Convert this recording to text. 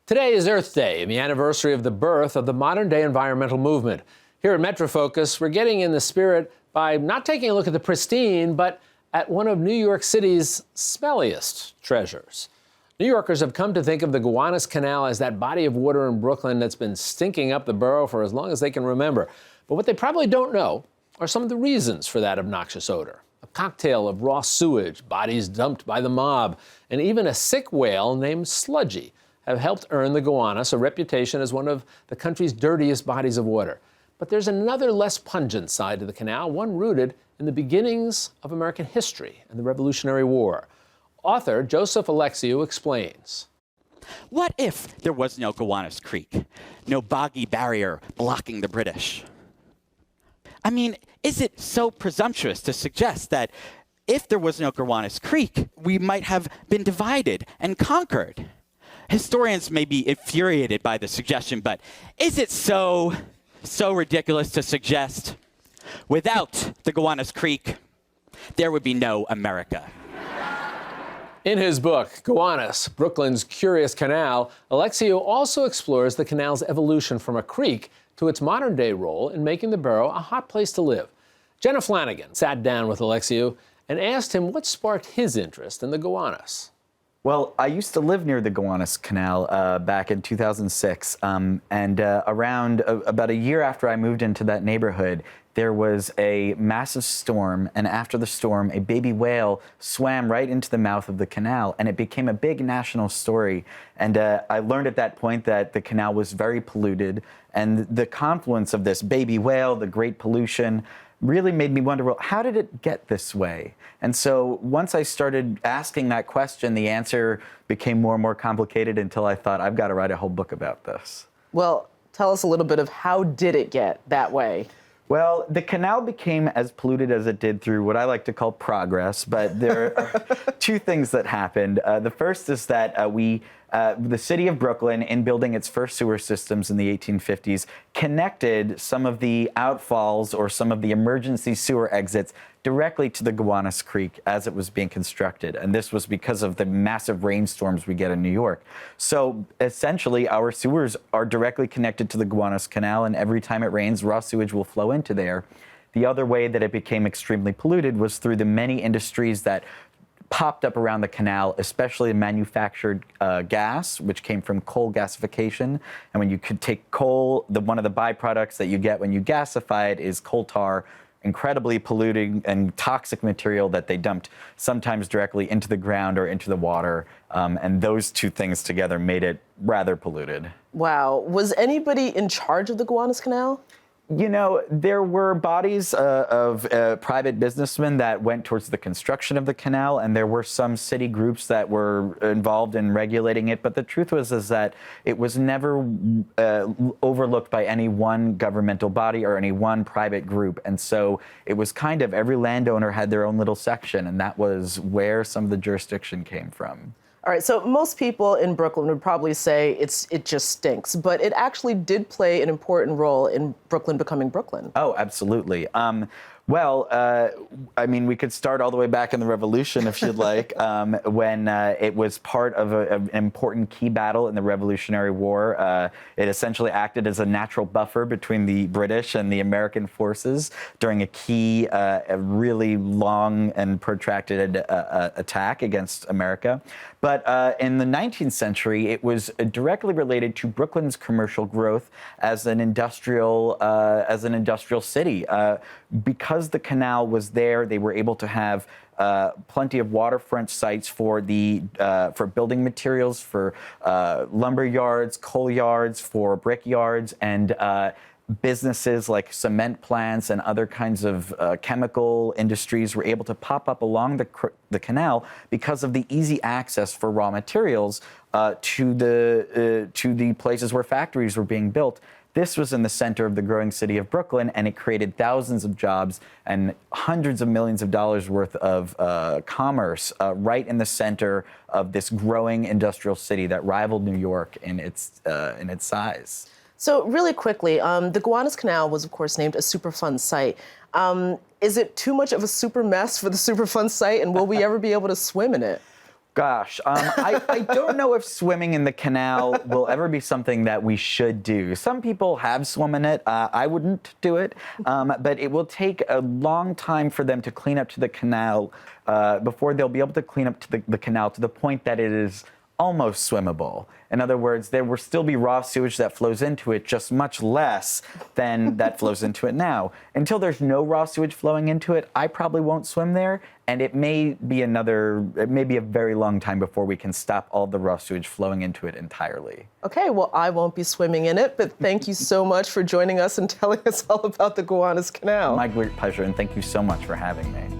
Today is Earth Day and the anniversary of the birth of the modern-day environmental movement. Here at MetroFocus, we're getting in the spirit by not taking a look at the pristine, but at one of New York City's smelliest treasures. New Yorkers have come to think of the Gowanus Canal as that body of water in Brooklyn that's been stinking up the borough for as long as they can remember. But what they probably don't know are some of the reasons for that obnoxious odor. A cocktail of raw sewage, bodies dumped by the mob, and even a sick whale named Sludgy have helped earn the Gowanus a reputation as one of the country's dirtiest bodies of water. But there's another less pungent side to the canal, one rooted in the beginnings of American history and the Revolutionary War. Author Joseph Alexiou explains. What if there was no Gowanus Creek, no boggy barrier blocking the British? I mean, is it so presumptuous to suggest that if there was no Gowanus Creek, we might have been divided and conquered? Historians may be infuriated by the suggestion, but is it so ridiculous to suggest without the Gowanus Creek, there would be no America? In his book, Gowanus, Brooklyn's Curious Canal, Alexiou also explores the canal's evolution from a creek to its modern-day role in making the borough a hot place to live. Jenna Flanagan sat down with Alexiou and asked him what sparked his interest in the Gowanus. Well, I used to live near the Gowanus Canal back in 2006, and around about a year after I moved into that neighborhood, there was a massive storm, and after the storm, a baby whale swam right into the mouth of the canal, and it became a big national story. And I learned at that point that the canal was very polluted, and the confluence of this baby whale, the great pollution, really made me wonder, well, how did it get this way? And so once I started asking that question, the answer became more and more complicated until I thought, I've got to write a whole book about this. Well, tell us a little bit of how did it get that way? Well, the canal became as polluted as it did through what I like to call progress, but there are two things that happened. The first is that the city of Brooklyn, in building its first sewer systems in the 1850s, connected some of the outfalls or some of the emergency sewer exits directly to the Gowanus Creek as it was being constructed. And this was because of the massive rainstorms we get in New York. So essentially, our sewers are directly connected to the Gowanus Canal, and every time it rains, raw sewage will flow into there. The other way that it became extremely polluted was through the many industries that popped up around the canal, especially manufactured gas, which came from coal gasification. And when you could take coal, one of the byproducts that you get when you gasify it is coal tar, incredibly polluting and toxic material that they dumped sometimes directly into the ground or into the water. And those two things together made it rather polluted. Wow. Was anybody in charge of the Gowanus Canal? You know, there were bodies of private businessmen that went towards the construction of the canal, and there were some city groups that were involved in regulating it. But the truth is that it was never overlooked by any one governmental body or any one private group. And so it was kind of every landowner had their own little section, and that was where some of the jurisdiction came from. All right, so most people in Brooklyn would probably say it just stinks, but it actually did play an important role in Brooklyn becoming Brooklyn. Oh, absolutely. Well, I mean, we could start all the way back in the Revolution, if you'd like, when it was part of an important key battle in the Revolutionary War. It essentially acted as a natural buffer between the British and the American forces during a key, a really long and protracted attack against America. But in the 19th century, it was directly related to Brooklyn's commercial growth as an industrial city. Because the canal was there, they were able to have plenty of waterfront sites for building materials, for lumber yards, coal yards, for brick yards, and businesses like cement plants and other kinds of chemical industries were able to pop up along the canal because of the easy access for raw materials to the places where factories were being built. This was in the center of the growing city of Brooklyn, and it created thousands of jobs and hundreds of millions of dollars worth of commerce right in the center of this growing industrial city that rivaled New York in its size. So really quickly, the Gowanus Canal was, of course, named a Superfund site. Is it too much of a super mess for the Superfund site, and will we ever be able to swim in it? Gosh, I don't know if swimming in the canal will ever be something that we should do. Some people have swum in it. I wouldn't do it, but it will take a long time for them to clean up to the canal before they'll be able to clean up to the canal to the point that it is almost swimmable. In other words, there will still be raw sewage that flows into it, just much less than that flows into it now. Until there's no raw sewage flowing into it, I probably won't swim there, and it may be a very long time before we can stop all the raw sewage flowing into it entirely. Okay, well, I won't be swimming in it, but thank you so much for joining us and telling us all about the Gowanus Canal. My great pleasure, and thank you so much for having me.